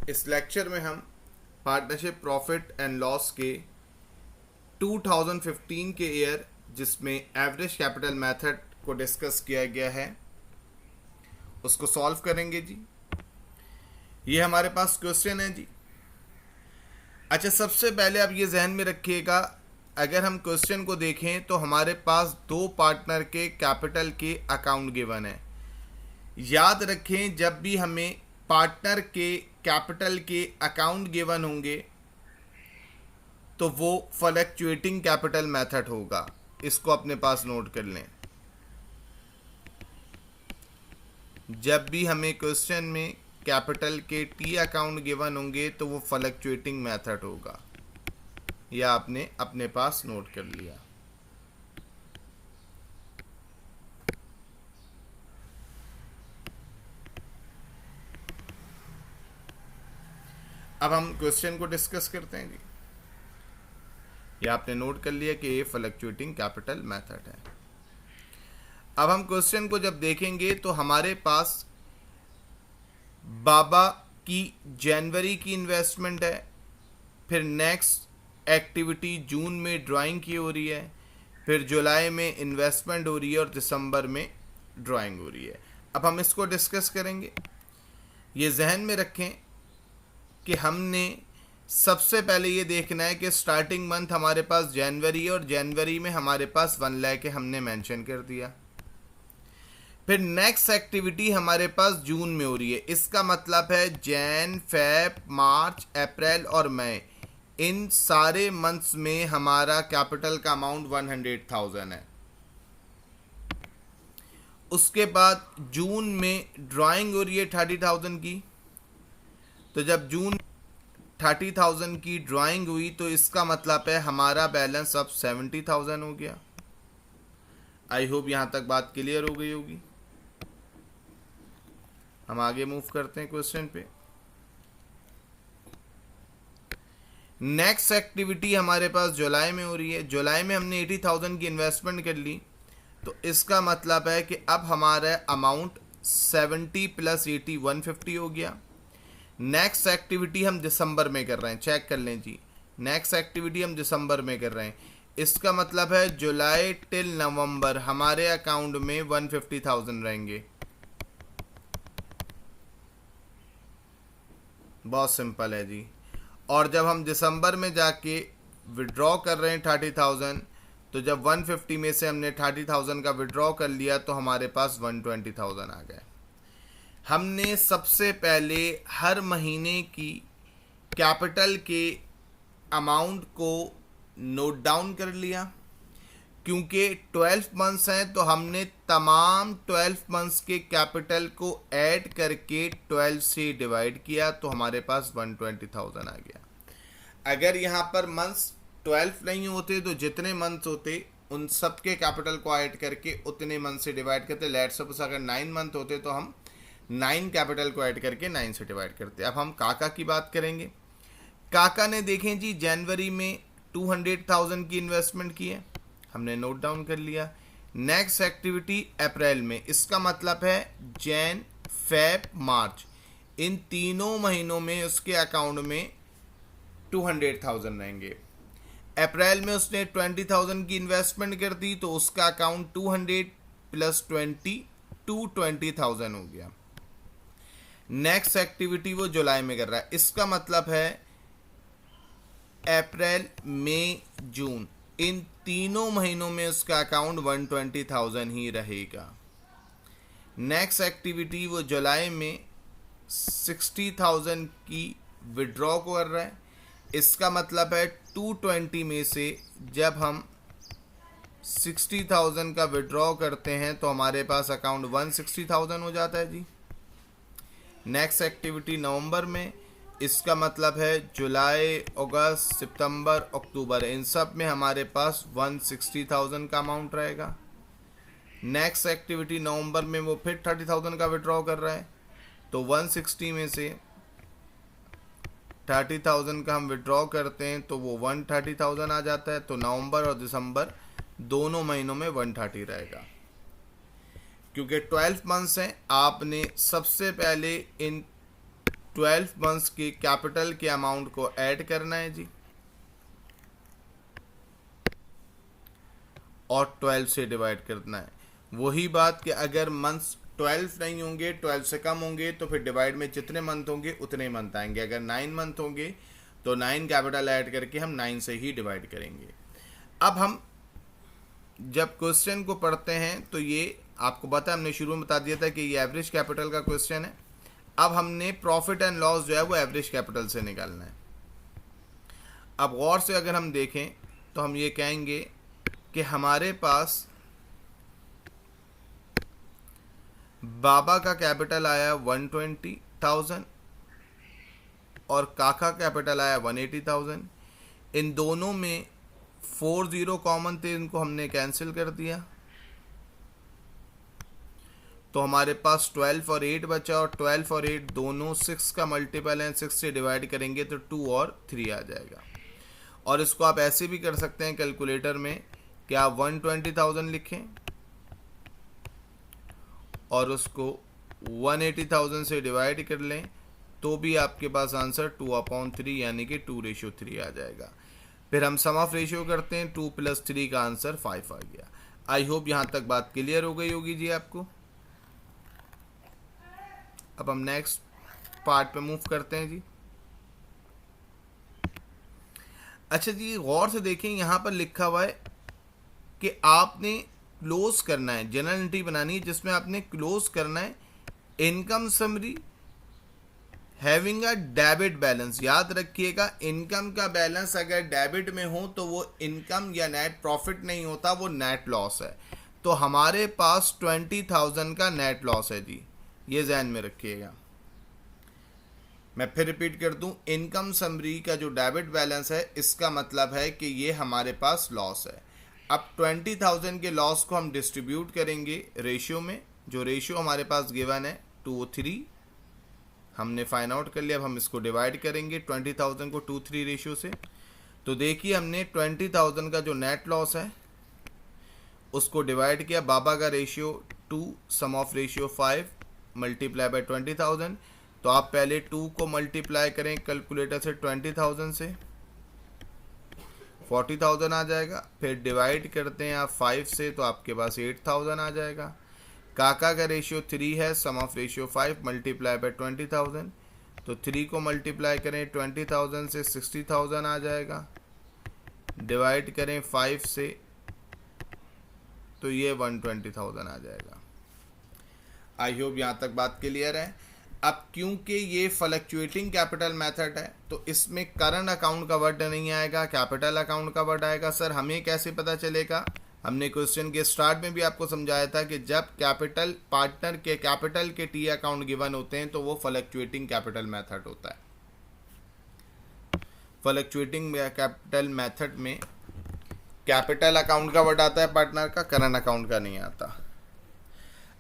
इस लेक्चर में हम पार्टनरशिप प्रॉफिट एंड लॉस के 2015 के ईयर जिसमें एवरेज कैपिटल मेथड को डिस्कस किया गया है उसको सॉल्व करेंगे जी। ये हमारे पास क्वेश्चन है जी। अच्छा, सबसे पहले आप ये जहन में रखिएगा, अगर हम क्वेश्चन को देखें तो हमारे पास दो पार्टनर के कैपिटल के अकाउंट गिवन है। याद रखें, जब भी हमें पार्टनर के कैपिटल के अकाउंट गिवन होंगे तो वो फ्लक्चुएटिंग कैपिटल मेथड होगा। इसको अपने पास नोट कर लें। जब भी हमें क्वेश्चन में कैपिटल के टी अकाउंट गिवन होंगे तो वो फ्लक्चुएटिंग मेथड होगा। यह आपने अपने पास नोट कर लिया। अब हम क्वेश्चन को डिस्कस करते हैं जी। ये आपने नोट कर लिया कि ये फ्लक्चुएटिंग कैपिटल मेथड है। अब हम क्वेश्चन को जब देखेंगे तो हमारे पास बाबा की जनवरी की इन्वेस्टमेंट है, फिर नेक्स्ट एक्टिविटी जून में ड्राइंग की हो रही है, फिर जुलाई में इन्वेस्टमेंट हो रही है और दिसंबर में ड्राइंग हो रही है। अब हम इसको डिस्कस करेंगे। ये जहन में रखें कि हमने सबसे पहले ये देखना है कि स्टार्टिंग मंथ हमारे पास जनवरी है और जनवरी में हमारे पास 1 लाख है, हमने मेंशन कर दिया। फिर नेक्स्ट एक्टिविटी हमारे पास जून में हो रही है, इसका मतलब है जैन, फेब, मार्च, अप्रैल और मई, इन सारे मंथ्स में हमारा कैपिटल का अमाउंट 100,000 है। उसके बाद जून में ड्राइंग हो रही है 30,000 की, तो जब जून 30,000 की ड्राइंग हुई तो इसका मतलब है हमारा बैलेंस अब 70,000 हो गया। आई होप यहां तक बात क्लियर हो गई होगी। हम आगे मूव करते हैं क्वेश्चन पे। नेक्स्ट एक्टिविटी हमारे पास जुलाई में हो रही है। जुलाई में हमने 80,000 की इन्वेस्टमेंट कर ली, तो इसका मतलब है कि अब हमारा अमाउंट 70 + 80 150 हो गया। नेक्स्ट एक्टिविटी हम दिसंबर में कर रहे हैं, चेक कर लें जी। नेक्स्ट एक्टिविटी हम दिसंबर में कर रहे हैं, इसका मतलब है जुलाई टिल नवंबर हमारे अकाउंट में 150,000 रहेंगे। बहुत सिंपल है जी। और जब हम दिसंबर में जाके विड्रॉ कर रहे हैं 30,000, तो जब 150 में से हमने 30,000 का विड्रॉ कर लिया तो हमारे पास 120,000 आ गए। हमने सबसे पहले हर महीने की कैपिटल के अमाउंट को नोट डाउन कर लिया। क्योंकि 12 मंथ्स हैं तो हमने तमाम 12 मंथ्स के कैपिटल को ऐड करके 12 से डिवाइड किया तो हमारे पास 120,000 आ गया। अगर यहाँ पर मंथ्स 12 नहीं होते तो जितने मंथ्स होते उन सब के कैपिटल को ऐड करके उतने मंथ से डिवाइड करते। लेट्स सपोज अगर 9 मंथ होते तो हम 9 कैपिटल को ऐड करके 9 से डिवाइड करते। अब हम काका की बात करेंगे। काका ने देखें जी जनवरी में 200,000 की इन्वेस्टमेंट की है, हमने नोट डाउन कर लिया। नेक्स्ट एक्टिविटी अप्रैल में, इसका मतलब है जैन, फेब, मार्च, इन तीनों महीनों में उसके अकाउंट में 200,000 रहेंगे। अप्रैल में उसने 20,000 की इन्वेस्टमेंट कर दी तो उसका अकाउंट 200 + 20 220,000 हो गया। नेक्स्ट एक्टिविटी वो जुलाई में कर रहा है, इसका मतलब है अप्रैल, मई, जून, इन तीनों महीनों में उसका अकाउंट 120,000 ही रहेगा। नेक्स्ट एक्टिविटी वो जुलाई में 60,000 की विड्रॉ को कर रहा है, इसका मतलब है 220 में से जब हम 60,000 का विड्रॉ करते हैं तो हमारे पास अकाउंट 160,000 हो जाता है जी। नेक्स्ट एक्टिविटी नवंबर में, इसका मतलब है जुलाई, अगस्त, सितंबर, अक्टूबर, इन सब में हमारे पास 160,000 का अमाउंट रहेगा। नेक्स्ट एक्टिविटी नवंबर में वो फिर 30,000 का विड्रॉ कर रहा है, तो 160 में से 30,000 का हम विड्रॉ करते हैं तो वो 130,000 आ जाता है। तो नवंबर और दिसंबर दोनों महीनों में 130 रहेगा। क्योंकि 12 मंथ्स हैं, आपने सबसे पहले इन 12 मंथ्स के कैपिटल के अमाउंट को ऐड करना है जी, और 12 से डिवाइड करना है। वही बात कि अगर मंथ्स 12 नहीं होंगे, 12 से कम होंगे, तो फिर डिवाइड में जितने मंथ होंगे उतने मंथ आएंगे। अगर 9 मंथ होंगे तो 9 कैपिटल ऐड करके हम 9 से ही डिवाइड करेंगे। अब हम जब क्वेश्चन को पढ़ते हैं तो ये आपको पता, हमने शुरू में बता दिया था कि ये एवरेज कैपिटल का क्वेश्चन है। अब हमने प्रॉफिट एंड लॉस जो है वो एवरेज कैपिटल से निकालना है। अब गौर से अगर हम देखें तो हम ये कहेंगे कि हमारे पास बाबा का कैपिटल आया 120,000 और काका कैपिटल आया 180,000। इन दोनों में 40 कॉमन थे, इनको हमने कैंसिल कर दिया, तो हमारे पास 12 और 8 बचा, और 12 और 8 दोनों 6 का मल्टीपल हैं। 6 से डिवाइड करेंगे तो 2 और 3 आ जाएगा। और इसको आप ऐसे भी कर सकते हैं कैलकुलेटर में कि आप 120,000 लिखें और उसको 180,000 से डिवाइड कर लें, तो भी आपके पास आंसर 2/3 यानी कि 2:3 आ जाएगा। फिर हम सम ऑफ रेशियो करते हैं, 2 + 3 का आंसर 5 आ गया। आई होप यहाँ तक बात क्लियर हो गई होगी जी आपको। अब हम नेक्स्ट पार्ट पे मूव करते हैं जी। अच्छा जी, गौर से देखें, यहाँ पर लिखा हुआ है कि आपने क्लोज करना है, जनरल एंट्री बनानी है जिसमें आपने क्लोज करना है income summary having a debit balance. याद रखिएगा, इनकम का बैलेंस अगर डेबिट में हो तो वो इनकम या नेट प्रॉफिट नहीं होता, वो नेट लॉस है। तो हमारे पास 20,000 का नेट लॉस है जी, ये ध्यान में रखिएगा। मैं फिर रिपीट कर दूं, इनकम समरी का जो डेबिट बैलेंस है इसका मतलब है कि ये हमारे पास लॉस है। अब 20,000 के लॉस को हम डिस्ट्रीब्यूट करेंगे रेशियो में। जो रेशियो हमारे पास गिवन है 2:3 हमने फाइंड आउट कर लिया। अब हम इसको डिवाइड करेंगे 20,000 को 2:3 रेशियो से। तो देखिए, हमने 20,000 का जो नेट लॉस है उसको डिवाइड किया। बाबा का ratio 2, sum of ratio 5 multiply by 20,000। तो आप पहले 2 को मल्टीप्लाई करें कैलकुलेटर से 20,000 से, 40,000 आ जाएगा। फिर डिवाइड करते हैं आप 5 से, तो आपके पास 8,000 आ जाएगा। काका का रेशियो 3 है, सम ऑफ रेशियो 5 मल्टीप्लाई बाय 20,000। तो 3 को मल्टीप्लाई करें 20,000 से, 60,000 आ जाएगा। डिवाइड करें 5 से, तो ये 120,000 आ जाएगा। आई होप यहाँ तक बात क्लियर है। अब क्योंकि ये फ्लक्चुएटिंग कैपिटल मेथड है तो इसमें करंट अकाउंट का वर्ड नहीं आएगा, कैपिटल अकाउंट का वर्ड आएगा। सर हमें कैसे पता चलेगा? हमने क्वेश्चन के स्टार्ट में भी आपको समझाया था कि जब कैपिटल पार्टनर के कैपिटल के टी अकाउंट गिवन होते हैं तो वो फ्लक्चुएटिंग कैपिटल मेथड होता है। फ्लक्चुएटिंग कैपिटल मेथड में कैपिटल अकाउंट का वर्ड आता है पार्टनर का, करंट अकाउंट का नहीं आता।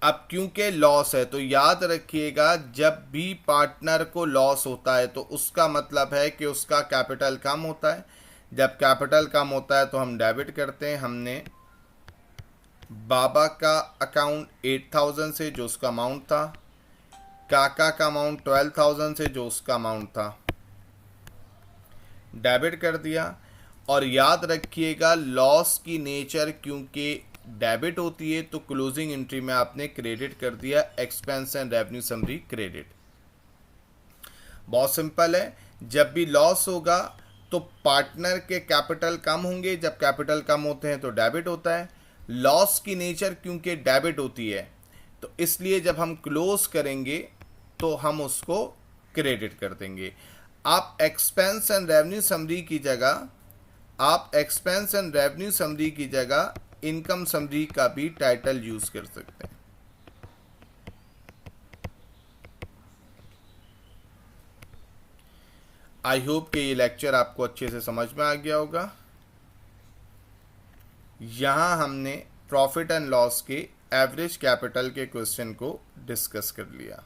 अब क्योंकि लॉस है तो याद रखिएगा, जब भी पार्टनर को लॉस होता है तो उसका मतलब है कि उसका कैपिटल कम होता है। जब कैपिटल कम होता है तो हम डेबिट करते हैं। हमने बाबा का अकाउंट 8,000 से जो उसका अमाउंट था, काका का अमाउंट 12,000 से जो उसका अमाउंट था, डेबिट कर दिया। और याद रखिएगा, लॉस की नेचर क्योंकि डेबिट होती है तो क्लोजिंग एंट्री में आपने क्रेडिट कर दिया, expense and revenue summary credit. बहुत सिंपल है, जब भी लॉस होगा तो पार्टनर के कैपिटल कम होंगे, जब कैपिटल कम होते हैं तो डेबिट होता है। लॉस की नेचर क्योंकि डेबिट होती है तो इसलिए जब हम क्लोज करेंगे तो हम उसको क्रेडिट कर देंगे। आप एक्सपेंस एंड रेवेन्यू समरी की जगह इनकम समरी का भी टाइटल यूज कर सकते हैं। आई होप कि ये लेक्चर आपको अच्छे से समझ में आ गया होगा। यहां हमने प्रॉफिट एंड लॉस के एवरेज कैपिटल के क्वेश्चन को डिस्कस कर लिया।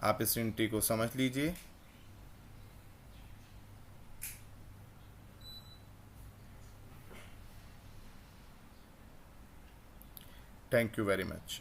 आप इस एंट्री को समझ लीजिए। Thank you very much.